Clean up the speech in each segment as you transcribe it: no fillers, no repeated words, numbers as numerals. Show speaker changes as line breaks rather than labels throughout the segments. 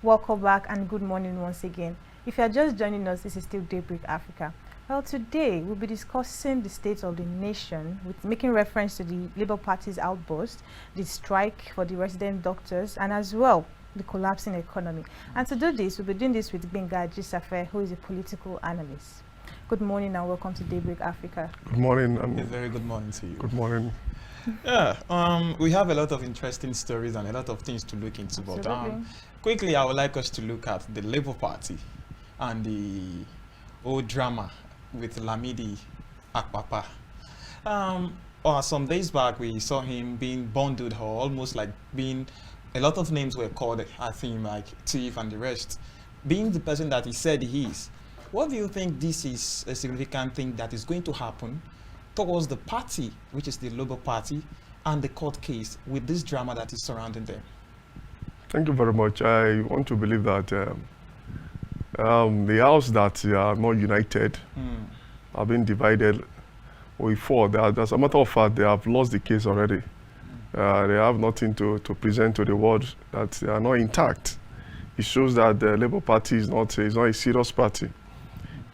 Welcome back and good morning once again. If you are just joining us, this is still Daybreak Africa. Well, today we'll be discussing the state of the nation, with making reference to the Labour Party's outburst, the strike for the resident doctors, and as well the collapsing economy. And to do this, we'll be doing this with Gbenga Ajisafe, who is a political analyst. Good morning and welcome to Daybreak Africa.
Good morning.
A very good morning to you.
Good morning.
Yeah, we have a lot of interesting stories and a lot of things to look into.
Absolutely.
But quickly, I would like us to look at the Labour Party and the old drama with Lamidi Akpapa. Some days back, we saw him being bundled, or almost like being, a lot of names were called at him, like thief and the rest, being the person that he said he is. What do you think this is a significant thing that is going to happen towards the party, which is the Labour Party, and the court case with this drama that is surrounding them?
Thank you very much. I want to believe that the house that are not united have been divided. We fought. As a matter of fact, they have lost the case already. They have nothing to present to the world, that they are not intact. It shows that the Labour Party is not a serious party.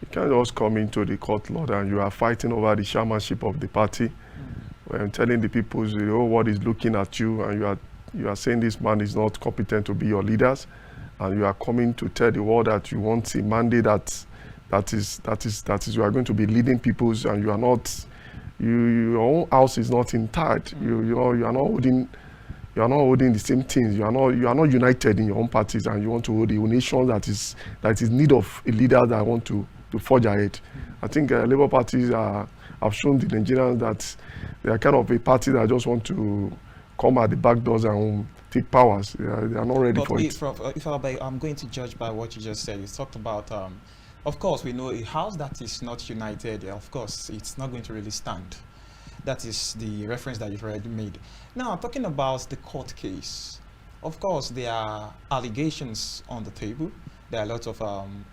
You can't just come into the court, Lord, and you are fighting over the chairmanship of the party. When telling the people the whole world is looking at you, and you are saying this man is not competent to be your leaders, and you are coming to tell the world that you want a mandate that is you are going to be leading peoples, and you are not. Your own house is not intact. You are not holding the same things. You are not united in your own parties, and you want to hold the nation that is in need of a leader that want to forge ahead. I think Labour parties have shown the Nigerians that they are kind of a party that just want to come at the back doors and take powers. They are not ready for it.
I'm going to judge by what you just said. You talked about, of course, we know a house that is not united, of course, it's not going to really stand. That is the reference that you've already made. Now, talking about the court case, of course, there are allegations on the table. There are lots of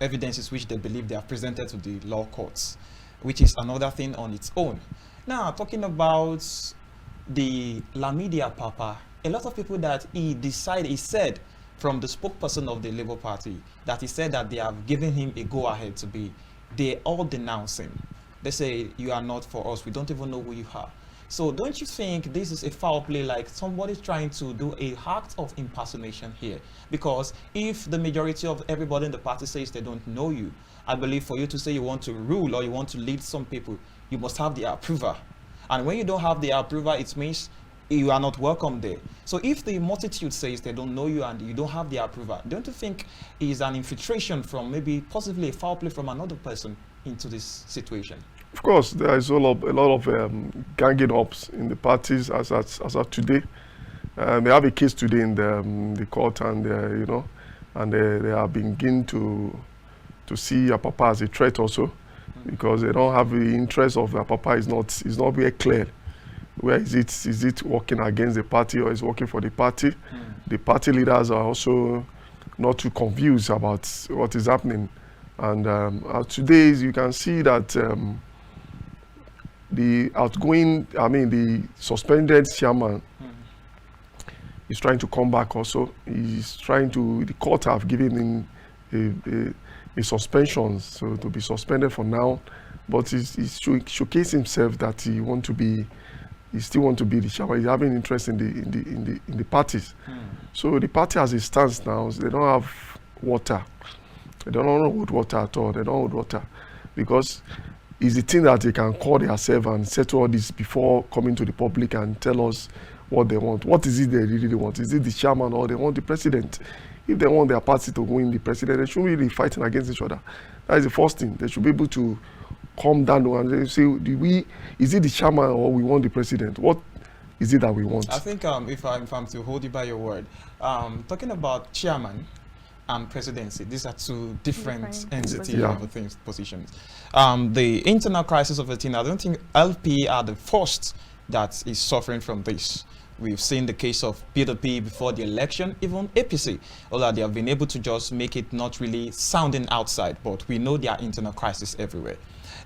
evidences which they believe they have presented to the law courts, which is another thing on its own. Now, talking about the Lamidi Papa, a lot of people that he said from the spokesperson of the Labour Party, that he said that they have given him a go-ahead to be, they all denounce him. They say, you are not for us, we don't even know who you are. So don't you think this is a foul play, like somebody trying to do a act of impersonation here? Because if the majority of everybody in the party says they don't know you, I believe for you to say you want to rule or you want to lead some people, you must have the approval. And when you don't have the approval, it means you are not welcome there. So if the multitude says they don't know you and you don't have the approval, don't you think it is an infiltration from maybe possibly a foul play from another person into this situation?
Of course, there is a lot of ganging ups in the parties as of today. They have a case today in the court, and they are beginning to see Apapa as a threat also, because they don't have the interest of Apapa is not very clear. Where is it working against the party or is working for the party? The party leaders are also not too confused about what is happening. And today you can see that the suspended chairman is trying to come back also. The court have given him a suspension, so to be suspended for now. But he's showcased himself that he still want to be the chairman. He's having interest in the parties. So the party has a stance now. They don't have water. They don't hold water at all. They don't hold water because it's the thing that they can call themselves and settle all this before coming to the public and tell us what they want. What is it they really want? Is it the chairman or they want the president? If they want their party to win the president, they shouldn't really be fighting against each other. That is the first thing. They should be able to calm down and say, is it the chairman or we want the president? What is it that we want?
I think if I'm to hold you by your word, talking about chairman and presidency, these are two different entities of things, positions. The internal crisis of the thing, I don't think LP are the first that is suffering from this. We've seen the case of PDP before the election, even APC, although they have been able to just make it not really sounding outside, but we know there are internal crises everywhere.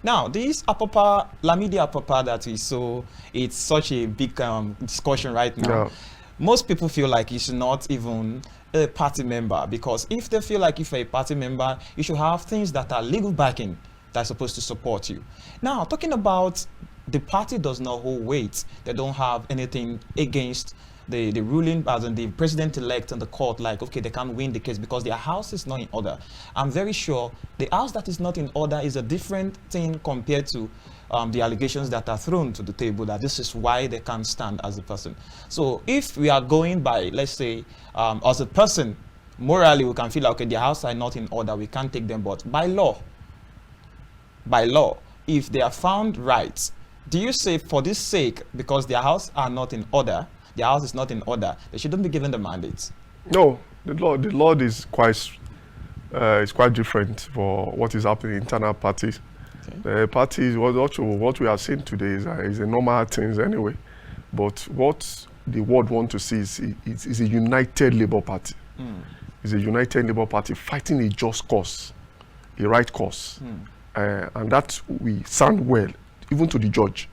Now, this Lamidi Apapa that is it's such a big discussion right now. most people feel like he's not even a party member, because if they feel like if you're a party member, you should have things that are legal backing that's supposed to support you. Now, talking about the party does not hold weight, they don't have anything against the ruling, as in the president-elect and the court, like, okay, they can't win the case because their house is not in order. I'm very sure the house that is not in order is a different thing compared to the allegations that are thrown to the table, that this is why they can't stand as a person. So if we are going by, let's say, as a person, morally we can feel like, okay, their house are not in order, we can't take them, but by law, if they are found right, do you say for this sake, because their house are not in order, their house is not in order, they shouldn't be given the mandate?
No, the law is quite different for what is happening in internal parties. Okay. The parties, what we are seeing today is a normal things anyway. But what the world want to see is a united Labour Party. It's a united Labour Party fighting a just cause, a right cause. And that we sound well, even to the judge.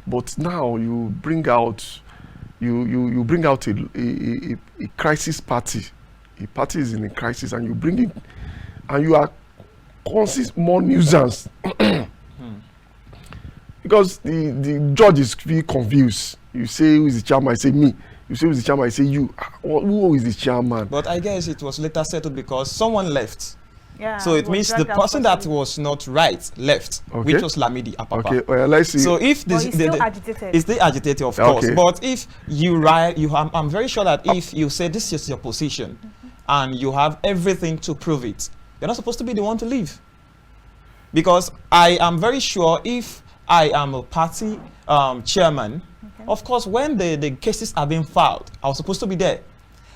But now you bring out a crisis party. A party is in a crisis, and you bring it, and you are causing more nuisance. Because the judge is really confused. You say who is the chairman, I say me. You say who is the chairman, I say you. Who is the chairman?
But I guess it was later settled because someone left.
Yeah,
so it means the person that was not right left,
okay,
which was Lamidi Apapa.
Okay, well, let's see.
So if this,
he's still agitated.
It's still agitated, of course. But if I'm very sure that if you say this is your position, and you have everything to prove it, you're not supposed to be the one to leave. Because I am very sure if I am a party chairman, of course, when the cases are being filed, I was supposed to be there.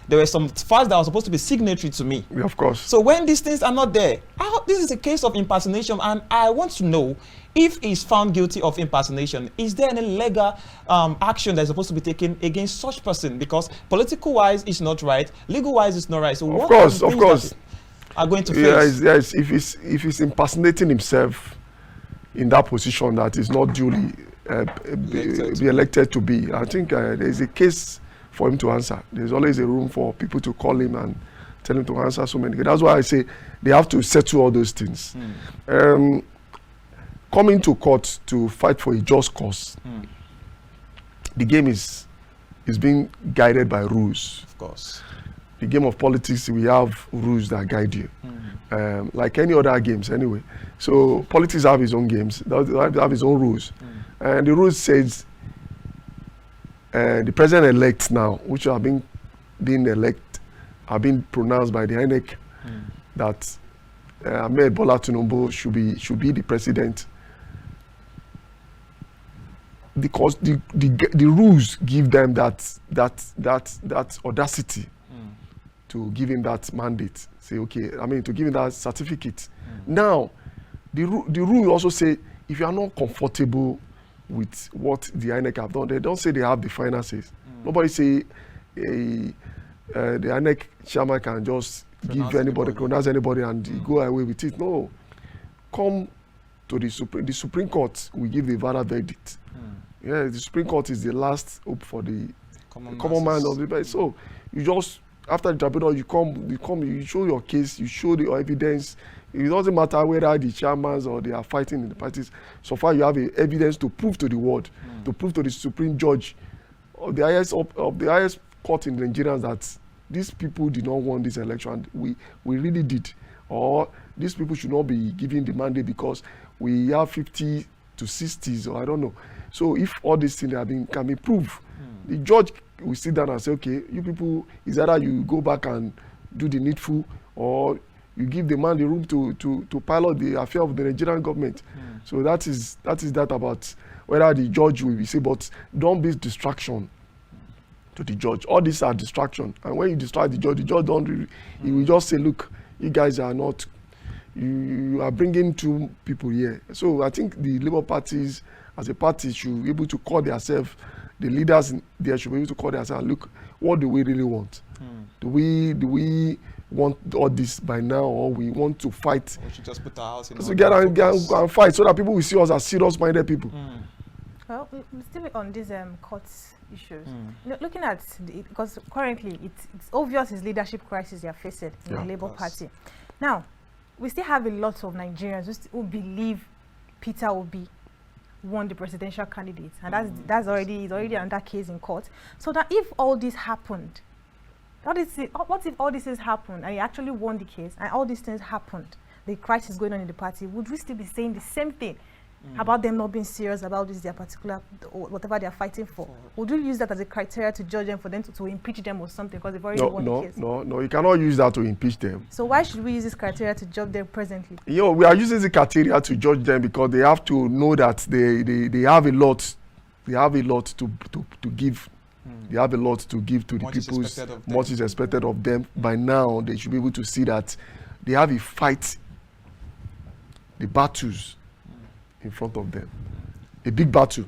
There were some files that were supposed to be signatory to me.
Yeah, of course.
So when these things are not there, this is a case of impersonation, and I want to know if he's found guilty of impersonation, is there any legal action that is supposed to be taken against such person? Because political-wise, it's not right. Legal-wise, it's not right. So
of course,
are going to face?
Yes. If he's impersonating himself in that position that is not duly elected to be, I think there is a case for him to answer. There's always a room for people to call him and tell him to answer so many. That's why I say they have to settle all those things. Coming to court to fight for a just cause. The game is being guided by rules.
Of course.
The game of politics, we have rules that guide you. Like any other games anyway. So politics have its own games, they have its own rules. And the rules says the president-elect now, which have been elected, have been pronounced by the INEC that Ahmed Bola Tinubu should be the president, because the rules give them that audacity to give him that mandate. Say, okay, to give him that certificate. Now, the rule also say if you are not comfortable with what the INEC have done, they don't say they have the finances. Nobody say the INEC chairman can just pronounce anybody and go away with it. No. Come to the Supreme Court will give the final verdict. Yeah, the Supreme Court is the last hope for the common man of the place. So you just, after the tribunal, you come, you show your case, you show the evidence. It doesn't matter whether the chairmans or they are fighting in the parties. So far, you have evidence to prove to the world, to prove to the Supreme Judge of the highest court in Nigeria that these people did not want this election. We really did. Or these people should not be given the mandate because we have 50 to 60s, or I don't know. So if all these things can be proved, the judge will sit down and say, okay, you people, is either you go back and do the needful, or you give the man the room to pilot the affair of the Nigerian government. So that is that about whether the judge will be say, but don't be distraction to the judge. All these are distraction, and when you distract the judge don't really, he will just say, look, you guys are not, you are bringing two people here. So I think the Labour parties as a party should be able to call themselves, the leaders there should be able to call themselves, look, what do we really want? Do we want all this by now, or we want to fight?
We should just put our house in
order. Get and fight so that people will see us as serious-minded people.
Well, still on these court issues. Looking at because currently it's obvious it's leadership crisis they are facing in the Labour Party. Now, we still have a lot of Nigerians who believe Peter Obi won the presidential candidate, and that's already another case in court. So that if all this happened, what if all this has happened and he actually won the case and all these things happened, the crisis going on in the party, would we still be saying the same thing about them not being serious about this their particular whatever they are fighting for? Would we use that as a criteria to judge them, for them to impeach them or something because they've already won the case?
No, you cannot use that to impeach them.
So why should we use this criteria to judge them presently?
We are using the criteria to judge them because they have to know that they have a lot. They have a lot to give. They have a lot to give to the people. Much is expected of them. By now, they should be able to see that they have a fight, the battles in front of them, a big battle.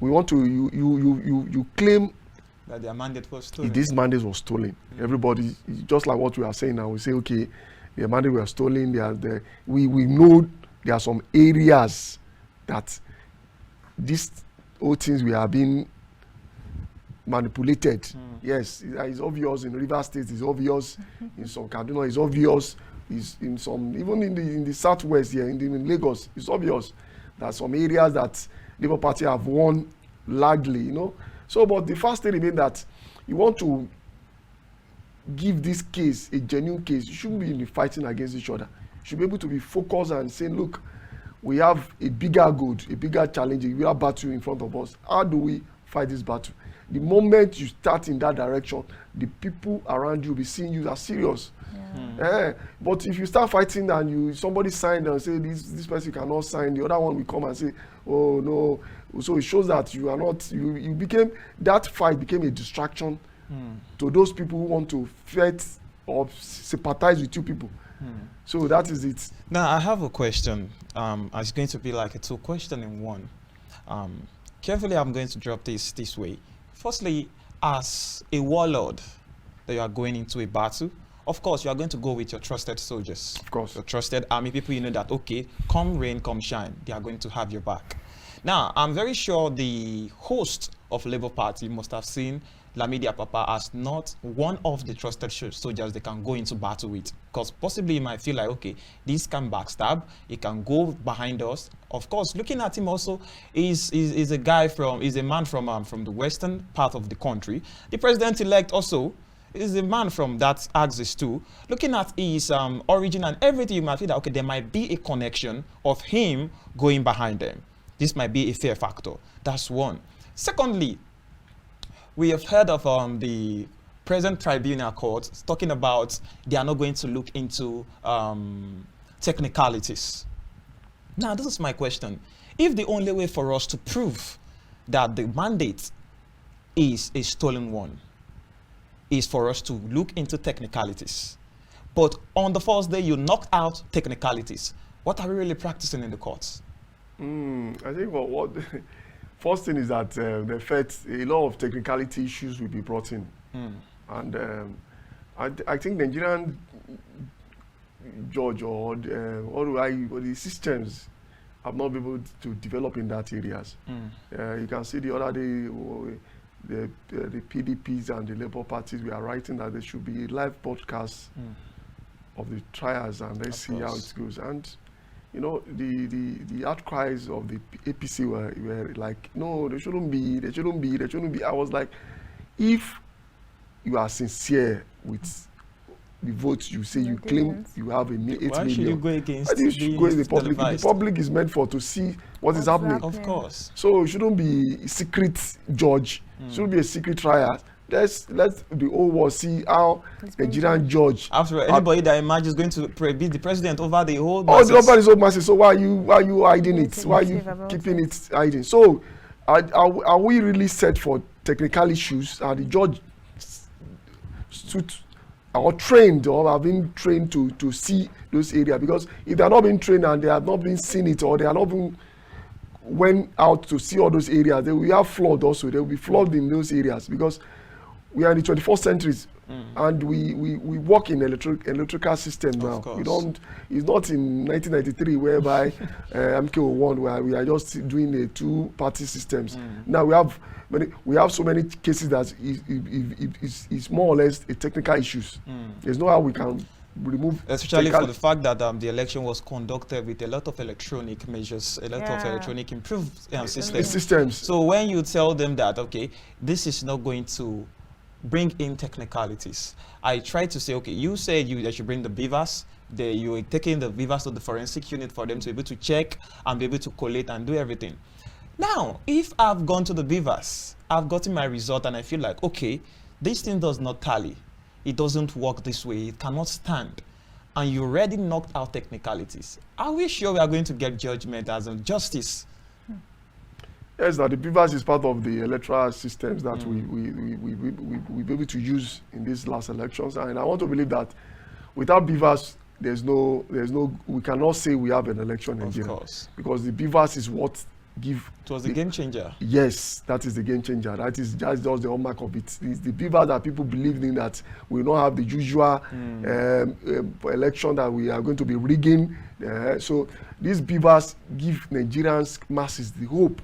We want to you claim
that their mandate was stolen.
This mandate was stolen. Everybody, just like what we are saying now, we say okay, the mandate was stolen. We know there are some areas that these whole things we have been manipulated. Yes, it's obvious in Rivers State. It's obvious in some Kaduna. It's obvious. It's in some even in the southwest here in Lagos. It's obvious. There are some areas that Labour Party have won largely, So, but the first thing remains that you want to give this case a genuine case. You shouldn't be fighting against each other. You should be able to be focused and saying, look, we have a bigger good, a bigger challenge, a bigger battle in front of us. How do we fight this battle? The moment you start in that direction, the people around you will be seeing you as serious. But if you start fighting and somebody signed and say this person cannot sign, the other one will come and say, oh no. So it shows that you are not, that fight became a distraction to those people who want to fight or sympathize with you people. So that is it.
Now I have a question. It's going to be like a two question in one. Carefully, I'm going to drop this way. Firstly, as a warlord that you are going into a battle, of course, you are going to go with your trusted soldiers.
Of course.
Your trusted army people, you know that, okay, come rain, come shine, they are going to have your back. Now, I'm very sure the host of Labour Party must have seen Lamidi Apapa as not one of the trusted soldiers they can go into battle with. Because possibly you might feel like, okay, this can backstab, it can go behind us. Of course, looking at him also, is a man from the western part of the country. The president-elect also is a man from that axis too. Looking at his origin and everything, you might feel that, okay, there might be a connection of him going behind them. This might be a fair factor. That's one. Secondly, we have heard of the present tribunal court talking about they are not going to look into technicalities. Now, this is my question. If the only way for us to prove that the mandate is a stolen one is for us to look into technicalities, but on the first day you knocked out technicalities, what are we really practicing in the courts?
I think what first thing is that a lot of technicality issues will be brought in, and I think Nigerian judge or the systems have not been able to develop in that areas. You can see the other day the PDPs and the Labour parties were writing that there should be a live broadcast of the trials, and let's see how it goes. And the outcries of the APC were like, no, they shouldn't be. I was like, if you are sincere with the votes you say you claim you have 8 million.
Why should you go against
the public? The public is meant for to see what is happening.
Of course.
So it shouldn't be a secret judge. It shouldn't be a secret trial. Let the whole world see how Nigerian judge.
After all, anybody that imagines going to be the president over the whole
masses. Oh, over the whole masses. So why are you hiding it? Why are you keeping it hiding? So are we really set for technical issues? Are the judge trained or have been trained to see those areas? Because if they are not being trained and they have not been seen it, or they are not been went out to see all those areas, they will have flawed also. They will be flawed in those areas, because we are in the 21st century. And we work in electrical system now. We don't. It's not in 1993 whereby MKO won, where we are just doing a two-party systems. Now we have so many cases that it's more or less a technical issues. There's no how we can remove,
especially for the fact that the election was conducted with a lot of electronic measures, a lot of electronic improved systems. So when you tell them that, okay, this is not going to bring in technicalities, I try to say, okay, you said they should bring the beavers, you are taking the beavers to the forensic unit for them to be able to check and be able to collate and do everything. Now, if I've gone to the beavers, I've gotten my result and I feel like, okay, this thing does not tally. It doesn't work this way. It cannot stand. And you already knocked out technicalities. Are we sure we are going to get judgment as in justice?
Yes, that the beavers is part of the electoral systems that we be able to use in these last elections. And I want to believe that without beavers, we cannot say we have an election in Nigeria. Of course. Because the beavers is what give.
It was the game changer.
Yes, that is the game changer. That is just the hallmark of it. It's the beavers that people believe in, that we don't have the usual election that we are going to be rigging. So these beavers give Nigerians masses the hope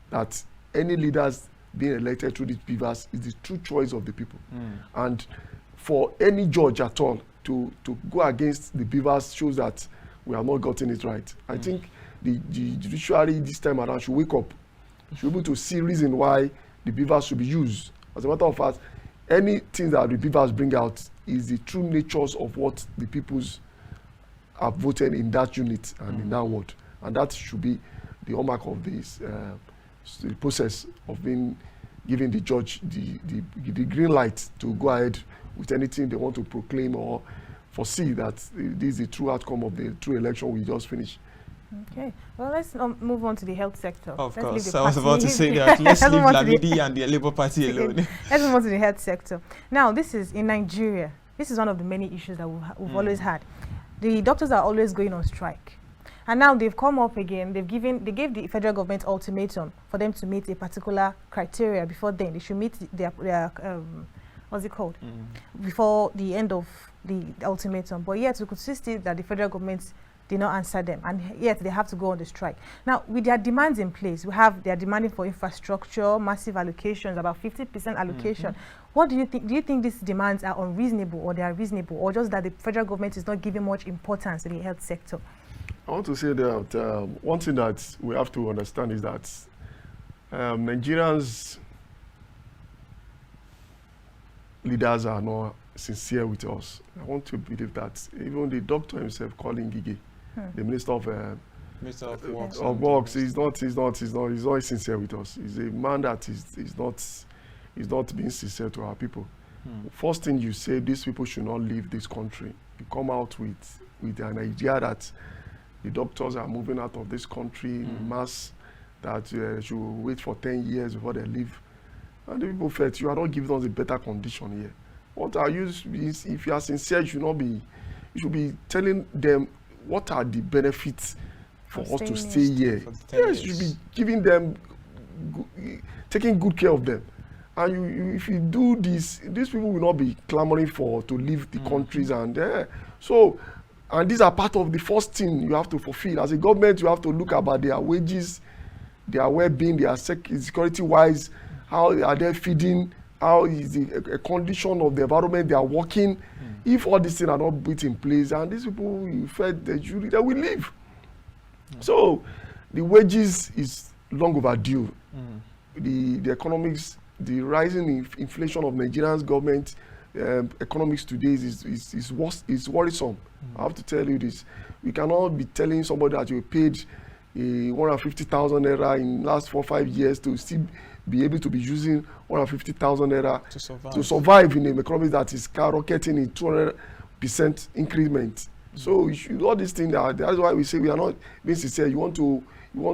that any leaders being elected through these beavers is the true choice of the people. And for any judge at all to go against the beavers shows that we have not gotten it right. I think the judiciary this time around should wake up, should be able to see reason why the beavers should be used. As a matter of fact, anything that the beavers bring out is the true natures of what the peoples have voted in that unit and in that ward. And that should be the hallmark of this the process of being giving the judge the green light to go ahead with anything they want to proclaim or foresee that this is the true outcome of the true election we just finished.
Okay, well, let's move on to the health sector.
Of course, I was about to say that. Let's leave Lamidi and the Labour Party alone.
Let's move on to the health sector. Now, this is in Nigeria. This is one of the many issues that we've always had. The doctors are always going on strike. And now they've come up again. They gave the federal government ultimatum for them to meet a particular criteria before then. They should meet their what's it called? Before the end of the ultimatum. But yet we could see that the federal government did not answer them, and yet they have to go on the strike. Now, with their demands in place, they are demanding for infrastructure, massive allocations, about 50% allocation. What do you think? Do you think these demands are unreasonable, or they are reasonable, or just that the federal government is not giving much importance to the health sector?
I want to say that one thing that we have to understand is that Nigerians leaders are not sincere with us. I want to believe that. Even the doctor himself calling Gigi, the Minister of Works, he's not sincere with us. He's a man that is not being sincere to our people. First thing you say, these people should not leave this country. You come out with an idea that the doctors are moving out of this country in mass, that should wait for 10 years before they leave. And the people felt you are not giving us a better condition here. What are you, if you are sincere, you should be telling them what are the benefits for us to stay here. Yes, you should be giving them, taking good care of them. And if you do this, these people will not be clamoring to leave the countries. And and these are part of the first thing you have to fulfill. As a government, you have to look about their wages, their well-being, their security-wise, how are they feeding, how is the condition of the environment they are working. If all these things are not put in place, and these people, you fed the jury, they will leave. So the wages is long overdue. The economics, the rising inflation of Nigeria's government economics today is worrisome. I have to tell you this. We cannot be telling somebody that you paid 150,000 naira in the last 4 or 5 years to still be able to be using 150,000 naira to survive in an economy that is skyrocketing in 200% increment. So all these things, that's why we say we are not being sincere. You want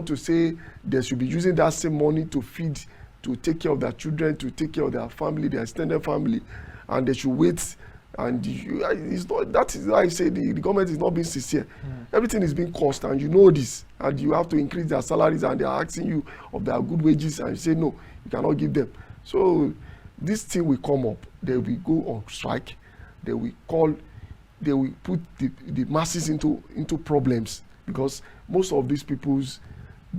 to say they should be using that same money to feed, to take care of their children, to take care of their family, their extended family, and they should wait. And it's not, that is why I say the government is not being sincere. Everything is being cost, and you know this, and you have to increase their salaries, and they are asking you of their good wages, and you say no, you cannot give them. So this thing will come up. they will go on strike. They will put the masses into problems, because most of these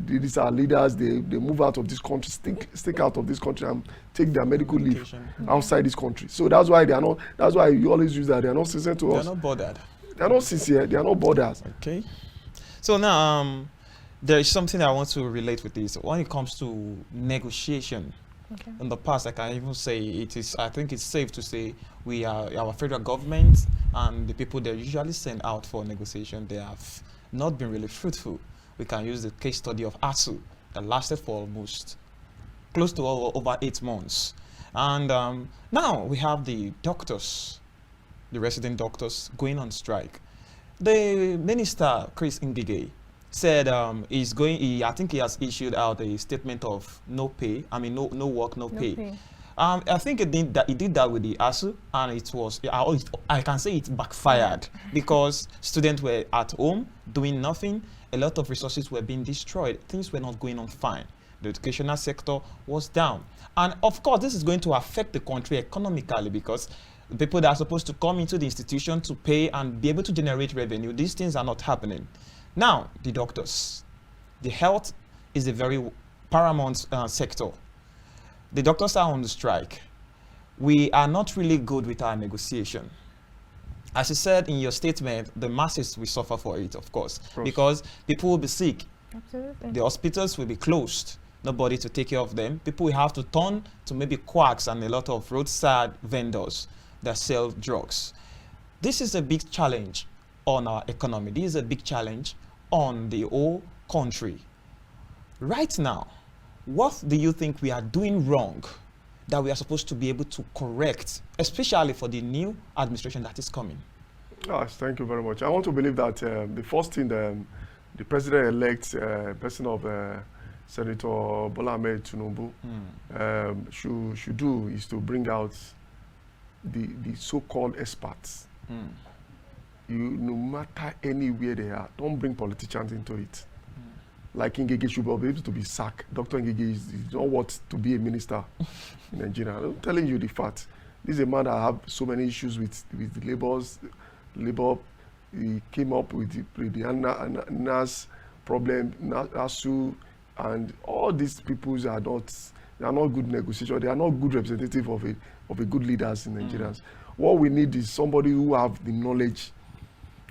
these are leaders, they move out of this country, stick out of this country and take their medical leave outside this country. So that's why you always use that. They are not sincere to us.
They're not bothered.
They are not sincere, they are not bothered.
Okay. So now there is something I want to relate with this. When it comes to negotiation, in the past, I can even say I think it's safe to say our federal government and the people they usually send out for negotiation, they have not been really fruitful. We can use the case study of ASU that lasted for almost close to over 8 months. And now we have the doctors, the resident doctors, going on strike. The minister, Chris Ngige, said I think he has issued out a statement of no pay, no work, no pay. I think he did that with the ASU, and it was, I can say it backfired, because students were at home doing nothing. A lot of resources were being destroyed. Things were not going on fine. The educational sector was down. And of course, this is going to affect the country economically, because the people that are supposed to come into the institution to pay and be able to generate revenue, these things are not happening. Now, the doctors. The health is a very paramount sector. The doctors are on the strike. We are not really good with our negotiation. As you said in your statement, the masses will suffer for it, of course, because people will be sick.
Absolutely.
The hospitals will be closed. Nobody to take care of them. People will have to turn to maybe quacks and a lot of roadside vendors that sell drugs. This is a big challenge on our economy. This is a big challenge on the whole country. Right now, what do you think we are doing wrong that we are supposed to be able to correct, especially for the new administration that is coming?
Yes, thank you very much. I want to believe that the first thing the president-elect, person of Senator Bola Ahmed Tinubu, should do is to bring out the so-called experts. No matter anywhere they are, don't bring politicians into it. Like Ngige should be able to be sacked. Dr. Ngige is not worth to be a minister in Nigeria. I'm telling you the fact. This is a man that have so many issues with the labor. He came up with the NAS problem, NASU, and all these people are not good negotiators. They are not good representative of a good leaders in Nigerians. What we need is somebody who have the knowledge,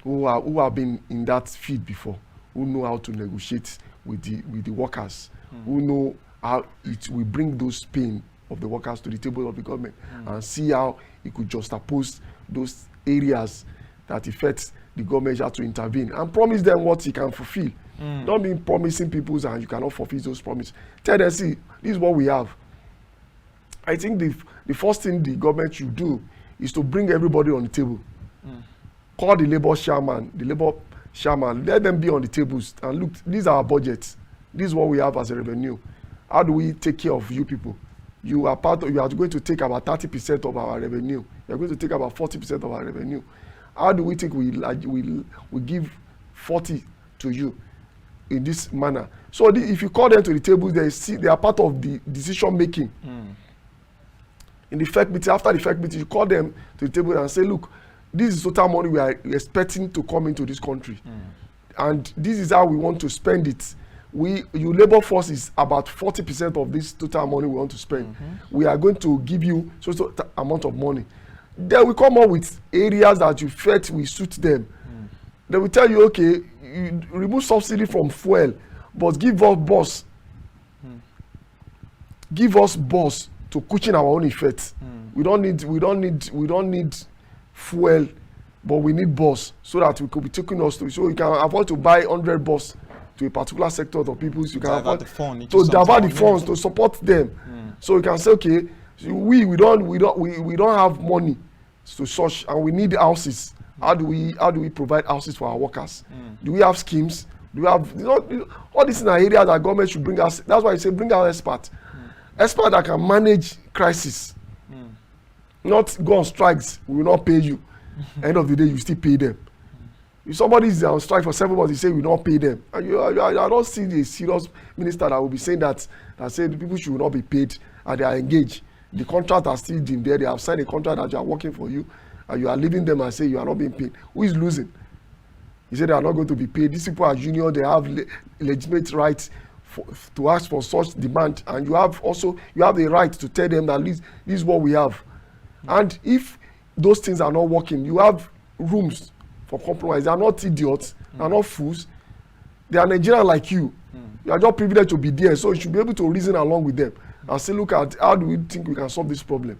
who have been in that field before, who know how to negotiate with the workers, who know how it will bring those pain of the workers to the table of the government, and see how it could juxtapose those areas that affect the government to intervene and promise them what he can fulfill. Don't be promising people and you cannot fulfill those promises. Tell them, see, this is what we have. I think the first thing the government should do is to bring everybody on the table. Call the labor chairman, let them be on the tables and look, these are our budgets. This is what we have as a revenue. How do we take care of you people? You are going to take about 30% of our revenue. You are going to take about 40% of our revenue. How do we think we give 40 to you in this manner? So if you call them to the table, they are part of the decision making. In the FEC meeting, after the FEC meeting, you call them to the table and say, look, this is total money we are expecting to come into this country. And this is how we want to spend it. Your labor force is about 40% of this total money we want to spend. We are going to give you so amount of money. Then we come up with areas that you felt will suit them. They will tell you, okay, you remove subsidy from fuel, but give us bus. Give us bus to cushion our own effects. We don't need fuel, but we need bus so that we could be taking us to, so you can afford to buy 100 bus to a particular sector of people. You can afford to divert the funds to support them. So you can say, okay, we don't have money to such, and we need houses. How do we provide houses for our workers? Do we have schemes? Do we have all these in our areas that government should bring us? That's why I say bring our experts. Experts that can manage crisis. Not go on strikes, we will not pay you. End of the day, you still pay them. If somebody is on strike for 7 months, you say we will not pay them. And I don't see a serious minister that will be saying that say the people should not be paid and they are engaged. The contract are still in there. They have signed a contract that you are working for you, and you are leaving them and say you are not being paid. Who is losing? He said they are not going to be paid. These people are union. They have legitimate rights to ask for such demand, and you have the right to tell them that this is what we have. And if those things are not working, you have rooms for compromise. They are not idiots. They are not fools. They are Nigerians like you. You are just privileged to be there, so you should be able to reason along with them and say, look at how do we think we can solve this problem.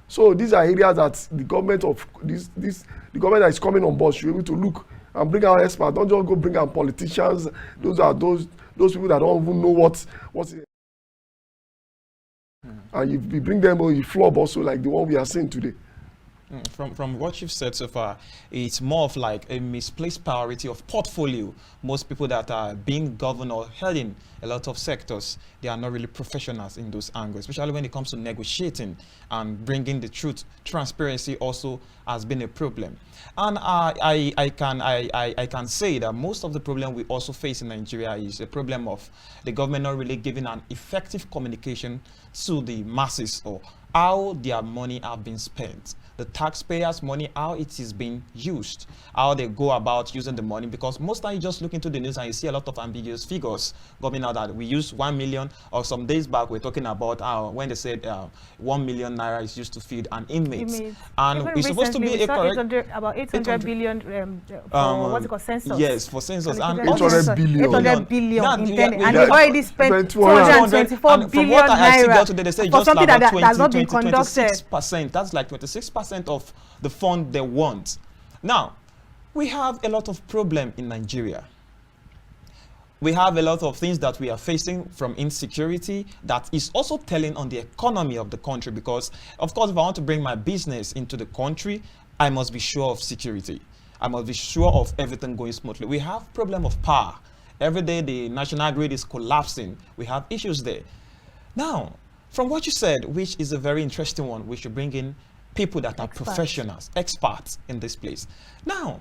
So these are areas that the government of the government that is coming on board should be able to look and bring our experts. Don't just go bring our politicians. Those are those people that don't even know what's it. And if you bring them, you flop also like the one we are seeing today.
From what you've said so far, it's more of like a misplaced priority of portfolio. Most people that are being governed or heading a lot of sectors, they are not really professionals in those angles, especially when it comes to negotiating and bringing the truth. Transparency also has been a problem. And I can say that most of the problem we also face in Nigeria is a problem of the government not really giving an effective communication to the masses or how their money have been spent. The taxpayers' money, how it is being used, how they go about using the money, because most time you just look into the news and you see a lot of ambiguous figures coming out that we use 1 million, or some days back we're talking about when they said 1 million naira is used to feed an inmate. And
even
it's supposed to be a correct...
about 800 billion what's it called, census?
Yes, for census.
And
800 billion.
800 billion
Yeah,
intended, and
yeah,
they've already spent 224 billion
from what I still got
naira
today, they say
for
just
something
about
that has not been conducted.
26%. That's like 26% of the fund they want. Now, we have a lot of problem in Nigeria. We have a lot of things that we are facing from insecurity that is also telling on the economy of the country, because of course if I want to bring my business into the country, I must be sure of security. I must be sure of everything going smoothly. We have problem of power. Every day the national grid is collapsing. We have issues there. Now, from what you said, which is a very interesting one, we should bring in people that are professionals, experts in this place. Now,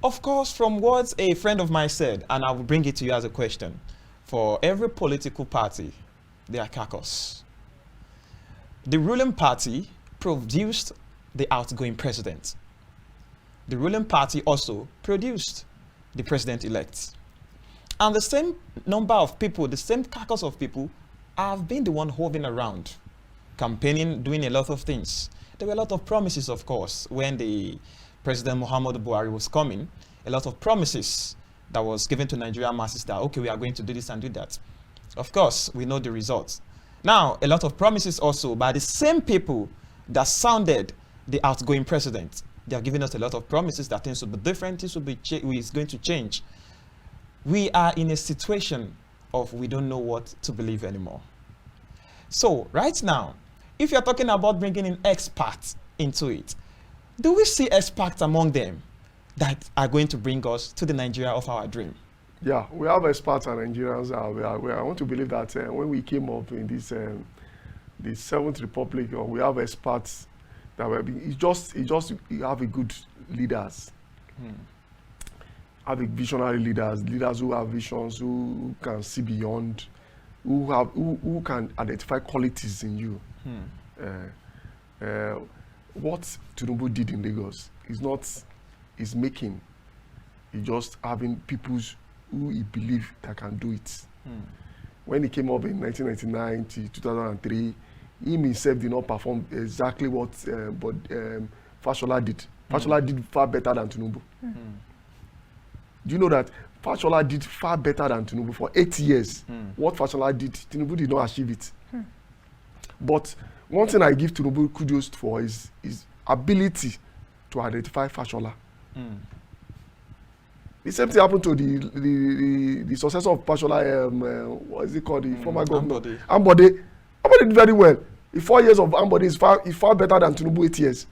of course, from what a friend of mine said, and I will bring it to you as a question, for every political party, there are caucus. The ruling party produced the outgoing president. The ruling party also produced the president-elect. And the same number of people, the same caucus of people have been the one hovering around, campaigning, doing a lot of things. There were a lot of promises, of course, when the President Muhammadu Buhari was coming, a lot of promises that was given to Nigerian masses that, okay, we are going to do this and do that. Of course, we know the results. Now, a lot of promises also by the same people that sounded the outgoing president. They are giving us a lot of promises that things will be different, things will be is going to change. We are in a situation of we don't know what to believe anymore. So right now, if you're talking about bringing in experts into it, do we see experts among them that are going to bring us to the Nigeria of our dream?
Yeah, we have experts and Nigerians. I want to believe that when we came up in this the Seventh Republic, we have experts that were being. You have a good leaders. Have a visionary leaders who have visions, who can see beyond, who can identify qualities in you. What Tinubu did in Lagos is making. He's just having people who he believes that can do it. When he came up in 1999 to 2003, he himself did not perform exactly what Fashola did. Fashola did far better than Tinubu. Do you know that Fashola did far better than Tinubu for 8 years? What Fashola did, Tinubu did not achieve it. But one thing I give Tinubu kudos for is his ability to identify Fashola. The same thing happened to the successor of Fashola, what is it called, the former governor? Ambode did very well. In 4 years of Ambode is far better than Tinubu 8 years.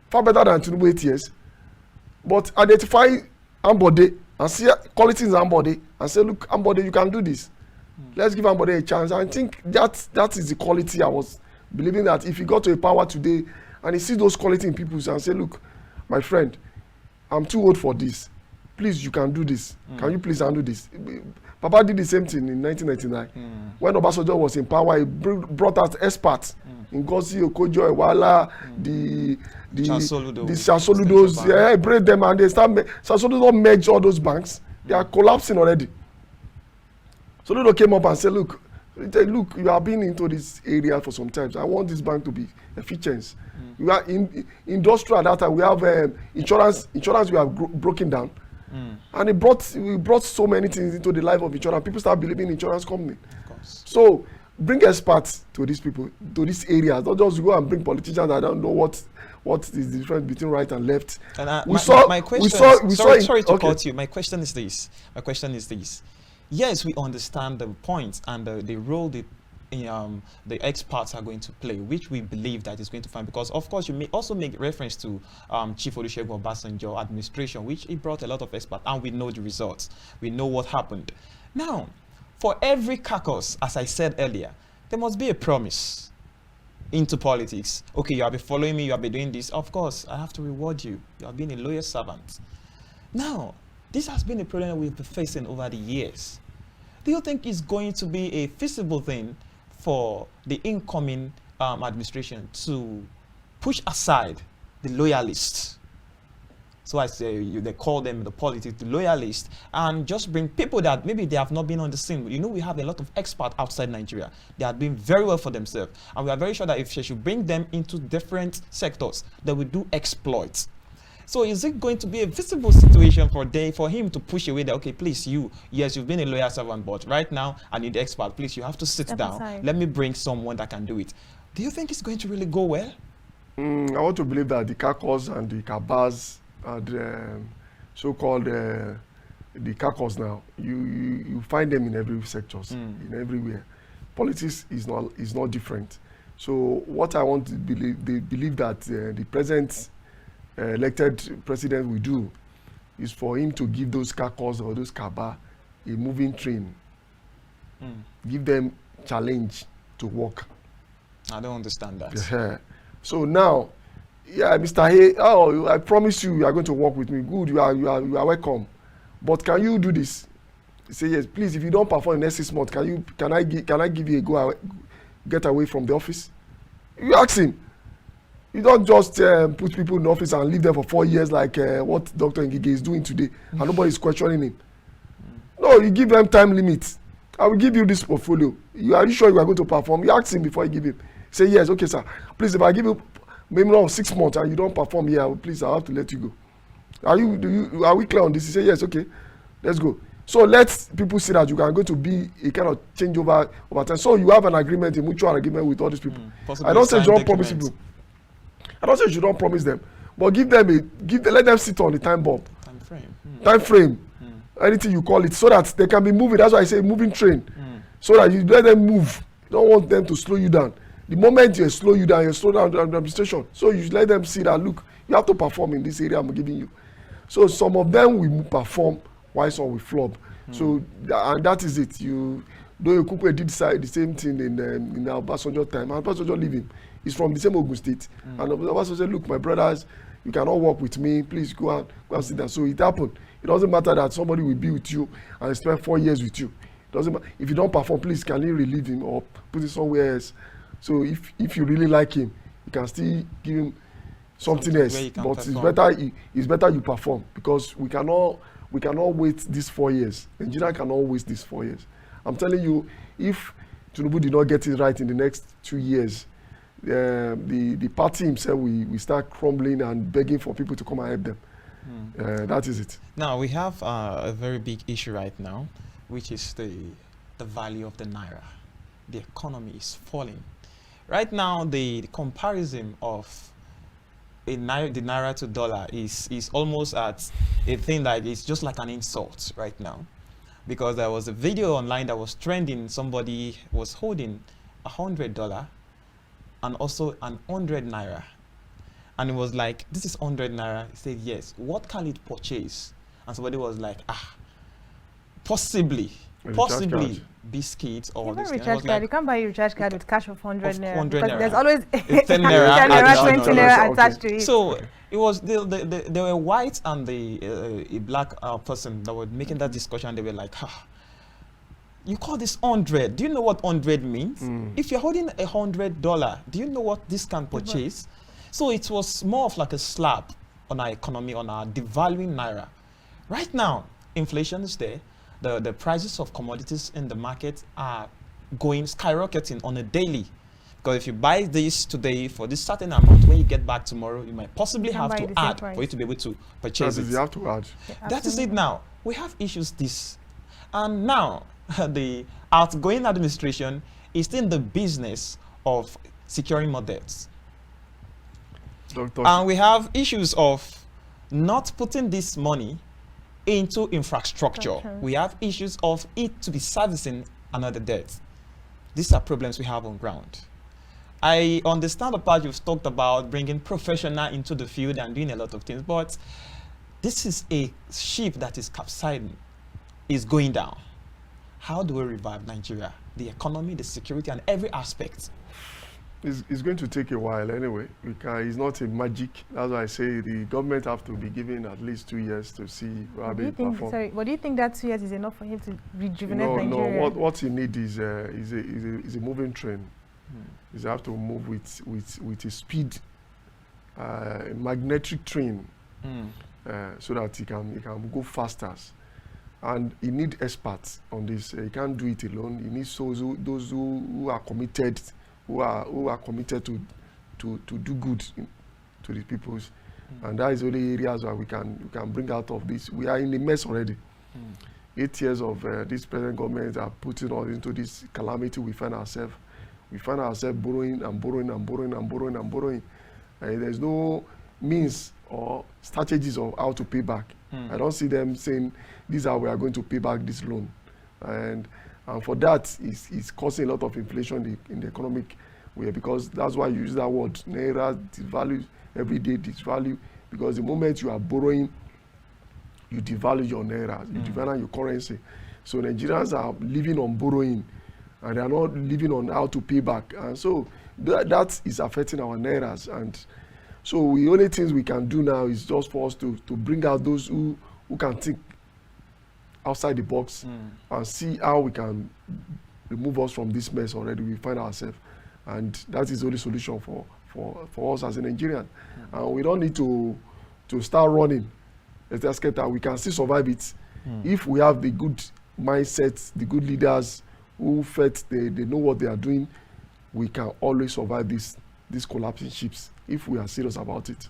Far better than Tinubu 8 years. But identify Ambode and see qualities in Ambode and say, look, Ambode, you can do this. Let's give Ambode a chance. I think that is the quality I was believing, that if he got to a power today and he sees those qualities in people and say, look, my friend, I'm too old for this. Please, you can do this. Can you please handle this? Papa did the same thing in 1999. When Obasanjo was in power, he brought out experts. Ngozi Okonjo Iweala, the Sasoludos, yeah, break them and they start. Sasoludo merge all those banks. They are collapsing already. Soludo came up and said, look, you have been into this area for some time. So I want this bank to be efficient. We are in industrial data. We have insurance. Insurance we have broken down, and we brought so many things into the life of insurance. People start believing in insurance company. So bring experts to these people, to these areas. Don't just go and bring politicians that don't know what is the difference between right and left.
And sorry to cut you. My question is this. Yes, we understand the points and the role the experts are going to play, which we believe that is going to find, because of course you may also make reference to Chief Olusegun Obasanjo administration, which he brought a lot of experts, and we know the results. We know what happened. Now, for every caucus, as I said earlier, there must be a promise into politics. Okay, you have been following me, you have been doing this. Of course, I have to reward you. You have been a loyal servant. Now, this has been a problem we've been facing over the years. Do you think it's going to be a feasible thing for the incoming administration to push aside the loyalists? So I say they call them the politics, the loyalists, and just bring people that maybe they have not been on the scene. You know, we have a lot of experts outside Nigeria. They are doing very well for themselves, and we are very sure that if they should bring them into different sectors, they will do exploits. So is it going to be a visible situation for him to push away that, okay, please, yes, you've been a loyal servant, but right now I need the expert. Please, you have to sit down. Aside. Let me bring someone that can do it. Do you think it's going to really go well?
I want to believe that the caucus and the cabals and so-called the caucus now, you find them in every sectors, in everywhere. Politics is not different. So what I want to believe, they believe that the present elected president will do is for him to give those caucus or those cabal a moving train. Give them challenge to work.
I don't understand that.
Yeah. So now, yeah, Mr. Hay, I promise you are going to work with me. Good, you are welcome. But can you do this? He say yes, please. If you don't perform in the next 6 months, can I give you a get away from the office? You ask him. You don't just put people in the office and leave them for 4 years like what Dr. Ngige is doing today, and nobody is questioning him. No, you give them time limits. I will give you this portfolio. Are you sure you are going to perform? You ask him before you give him. Say yes, okay, sir. Please, if I give you maybe not 6 months and you don't perform here, please, I have to let you go. Are we clear on this? He say yes, okay, let's go. So let people see that you are going to be a kind of changeover over time. So you have an agreement, a mutual agreement with all these people. I don't say you don't promise people. I don't say you don't promise them, but let them sit on the time bomb. Time frame. Anything you call it, so that they can be moving. That's why I say moving train. So that you let them move. You don't want them to slow you down. The moment you slow down the administration. So you let them see that, look, you have to perform in this area I'm giving you. So some of them will perform, while some will flop. So and that is it. Kupe did the same thing in Obasanjo time. And Obasanjo leaving. He's from the same Ogun State. And Obasanjo said, look, my brothers, you cannot work with me. Please go and sit down. So it happened. It doesn't matter that somebody will be with you and spend 4 years with you. It doesn't matter. If you don't perform, please, can you relieve him or put him somewhere else? So if you really like him, you can still give him something else. But it's better you perform, because we cannot wait these 4 years. Nigeria cannot waste these 4 years. I'm telling you, if Tinubu did not get it right in the next 2 years, the party himself will start crumbling and begging for people to come and help them. That is it.
Now we have a very big issue right now, which is the value of the naira. The economy is falling. Right now, the comparison of the naira to dollar is almost at a thing that is just like an insult right now, because there was a video online that was trending. Somebody was holding $100 and also 100 naira. And it was like, this is 100 naira. He said, yes. What can it purchase? And somebody was like, possibly biscuits or this
recharge card. Like, you can't buy a recharge card with cash of 100 naira.
100 naira.
There's always
10 naira,
20 naira attached to it.
So it was there were white and a black person that were making that discussion. They were like, You call this 100. Do you know what 100 means? If you're holding $100, do you know what this can purchase? So it was more of like a slap on our economy, on our devaluing naira. Right now, inflation is there. The prices of commodities in the market are going skyrocketing on a daily. Because if you buy this today for this certain amount, when you get back tomorrow, you might possibly have to add for you to be able to purchase it.
You have to add.
Yeah,
that is it now. We have issues this. And now, the outgoing administration is still in the business of securing more debts. And we have issues of not putting this money into infrastructure. We have issues of it to be servicing another debt. These are problems we have on ground. I understand the part you've talked about bringing professional into the field and doing a lot of things, but this is a ship that is capsizing, is going down. How do we revive Nigeria? The economy, the security, and every aspect.
It's going to take a while anyway. It's not a magic. That's why I say the government have to be given at least 2 years to see how they perform.
Sorry, but do you think that 2 years is enough for him to rejuvenate Nigeria?
No. What you need is a moving train. You have to move with a speed, a magnetic train, so that he can go faster. And you need experts on this. You can't do it alone. You need those who are committed, who are committed to do good to the peoples. And that is the only areas where we can bring out of this. We are in a mess already. 8 years of this present government are putting us into this calamity we find ourselves. We find ourselves borrowing and borrowing and borrowing and borrowing and borrowing. And there's no means or strategies of how to pay back. I don't see them saying, this is how we are going to pay back this loan. And for that, it's causing a lot of inflation in the economic way, because that's why you use that word, naira, devalue, every day devalue, because the moment you are borrowing, you devalue your naira, you devalue your currency. So Nigerians are living on borrowing, and they are not living on how to pay back. And so that is affecting our nairas. And so the only things we can do now is just for us to bring out those who can think outside the box and see how we can remove us from this mess already we find ourselves. And that is the only solution for us as a Nigerian. And we don't need to start running. Let's get that. We can still survive it if we have the good mindset, the good leaders who felt they know what they are doing. We can always survive these collapsing ships if we are serious about it.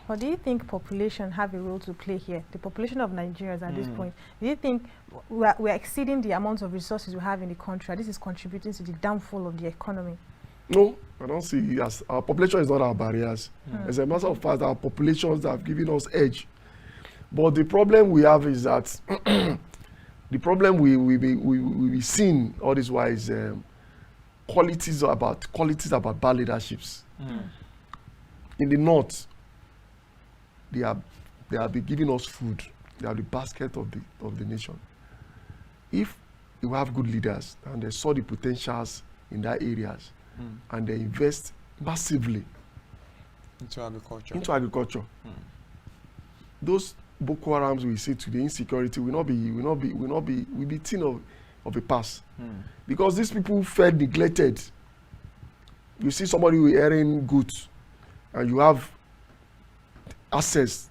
But do you think population have a role to play here? The population of Nigerians at this point, do you think we're exceeding the amount of resources we have in the country? This is contributing to the downfall of the economy?
No, I don't see. As our population is not our barriers. As a matter of fact, our populations have given us edge. But the problem we have is that the problem we be seeing all this while is qualities about bad leaderships. In the north, they have been giving us food. They are the basket of the nation. If you have good leaders and they saw the potentials in that areas and they invest massively
into
agriculture, those Boko Harams we see today, insecurity will be seen of a pass. Because these people felt neglected. You see somebody who is earning goods and you have access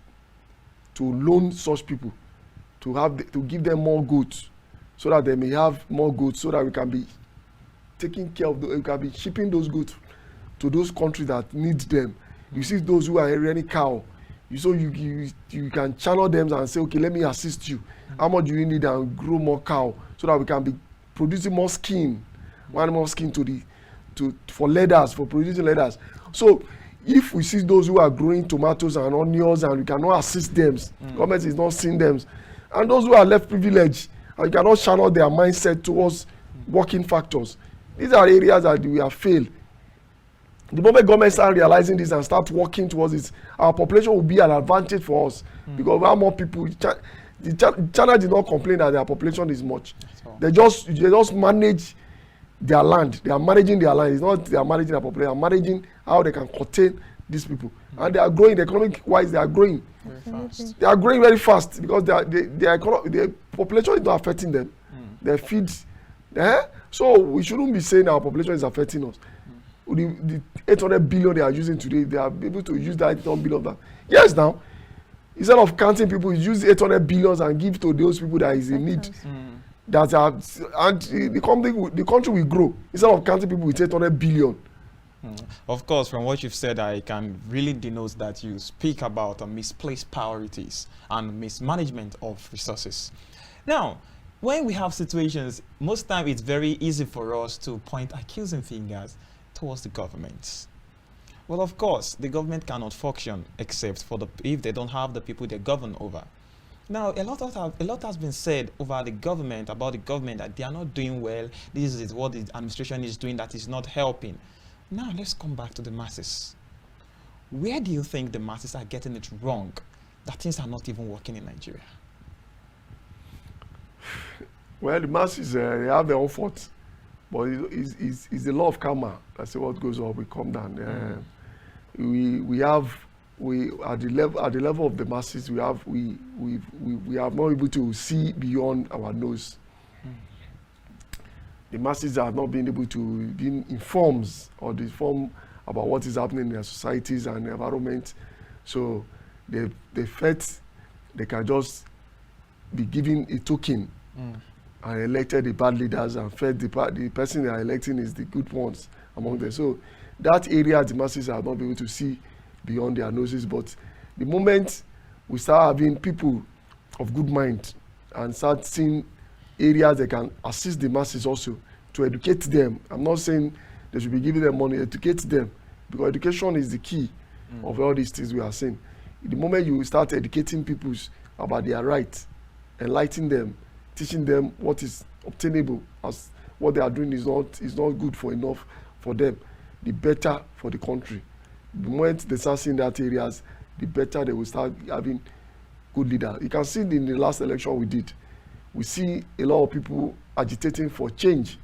to loan such people, to give them more goods so that they may have more goods, so that we can be taking care of we can be shipping those goods to those countries that need them. You see those who are rearing cow, you can channel them and say, okay, let me assist you. How much do you need, and grow more cow so that we can be producing more skin, more skin for leathers, for producing leathers. So if we see those who are growing tomatoes and onions and we cannot assist them, government is not seeing them, and those who are left privileged, and we cannot channel their mindset towards working factors. These are areas that we have failed. The moment government start realizing this and start working towards it, our population will be an advantage for us, because we have more people. China did not complain that their population is much. They just manage their land. They are managing their land. It's not they are managing their population. They are managing how they can contain these people. And they are growing, economic wise, they are growing.
Very fast.
They are growing very fast because their population is not affecting them. They feed So we shouldn't be saying our population is affecting us. The 800 billion they are using today, they are able to use that 800 billion back. Yes, now, instead of counting people, use 800 billions and give to those people that is in need. That are, and the country will grow instead of counting people with 800 billion.
Of course, from what you've said, I can really denote that you speak about misplaced priorities and mismanagement of resources. Now, when we have situations, most time it's very easy for us to point accusing fingers towards the government. Well, of course, the government cannot function except for if they don't have the people they govern over. Now, a lot has been said over the government, about the government, that they are not doing well. This is what the administration is doing that is not helping. Now, let's come back to the masses. Where do you think the masses are getting it wrong, that things are not even working in Nigeria?
Well, the masses, they have their own faults. But it's the law of karma. That's what goes on. We come down. We at the level of the masses, we are not able to see beyond our nose. The masses are not being able to be informed or informed about what is happening in their societies and environment. So they felt they can just be given a token and elected the bad leaders, and felt the person they are electing is the good ones among them. So that area the masses are not able to see beyond their noses. But the moment we start having people of good mind and start seeing areas that can assist the masses also to educate them, I'm not saying they should be giving them money, educate them, because education is the key of all these things we are saying. The moment you start educating people about their rights, enlightening them, teaching them what is obtainable, as what they are doing is not good for enough for them, the better for the country. The moment they start seeing that areas, the better they will start having good leaders. You can see in the last election we did, we see a lot of people agitating for change,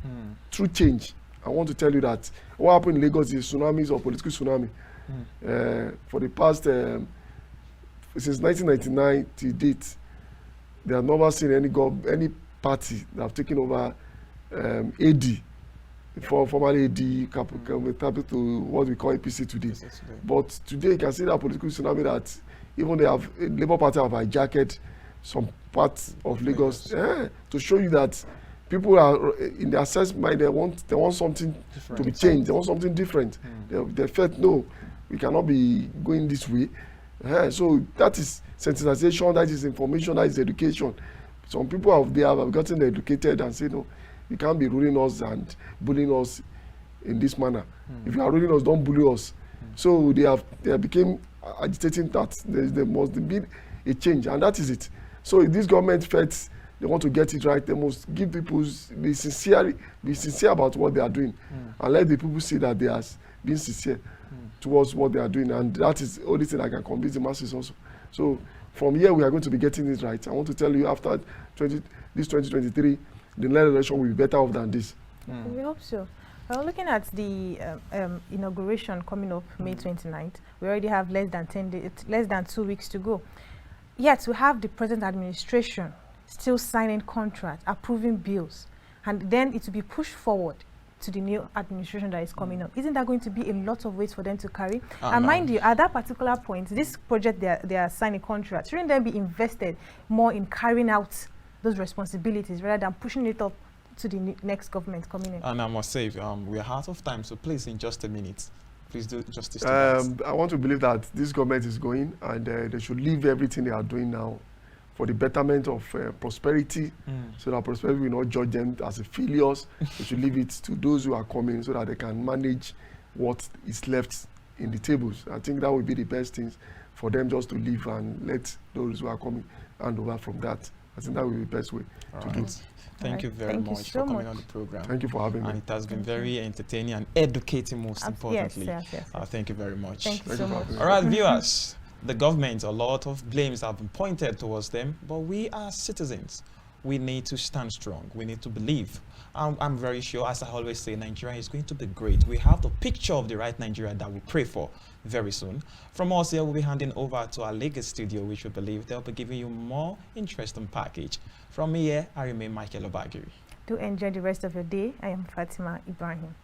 true change. I want to tell you that what happened in Lagos is tsunamis or political tsunami. For the past, since 1999 to date, they have never seen any party that have taken over AD, formerly AD, to what we call APC today. But today you can see that political tsunami that even they have, Labour Party have hijacked some parts of Lagos to show you that people are in their sense mind, they want something different to be changed, they want something different. They felt, no, we cannot be going this way. So that is sensitization, that is information, that is education. Some people have gotten educated and say, no, you can't be ruling us and bullying us in this manner. If you are ruling us, don't bully us. So they became agitating that there must be a change, and that is it. So if this government felt they want to get it right, they must give people, be sincere about what they are doing, and let the people see that they are being sincere towards what they are doing, and that is the only thing I can convince the masses also. So from here we are going to be getting it right. I want to tell you, after this 2023, the next election will be better off than this.
We hope so. Well, looking at the inauguration coming up May 29th, we already have less than 2 weeks to go. Yet we have the present administration still signing contracts, approving bills, and then it will be pushed forward to the new administration that is coming up. Isn't that going to be a lot of weight for them to carry? And mind you, at that particular point, this project they are signing contracts, shouldn't they be invested more in carrying out those responsibilities rather than pushing it up to the next government coming in? And
I must say, we are out of time, so please, in just a minute, please do justice to that.
I want to believe that this government is going, and they should leave everything they are doing now for the betterment of prosperity, so that prosperity will not judge them as a failures. They should leave it to those who are coming so that they can manage what is left in the tables. I think that would be the best thing for them, just to leave and let those who are coming hand over from that. I think that would be the best way to do it.
Thank you very much for coming on the program.
Thank you for having me.
And it has been very entertaining and educating, most importantly.
Yes.
Thank you very much.
Thank you so much.
All right, viewers. The government, a lot of blames have been pointed towards them, but we as citizens, we need to stand strong. We need to believe. I'm very sure, as I always say, Nigeria is going to be great. We have the picture of the right Nigeria that we pray for very soon. From us here, we'll be handing over to our Lagos studio, which we believe they'll be giving you more interesting package. From me here, I remain Micheal Obairi.
Do enjoy the rest of your day. I am Fatimah Ibrahim.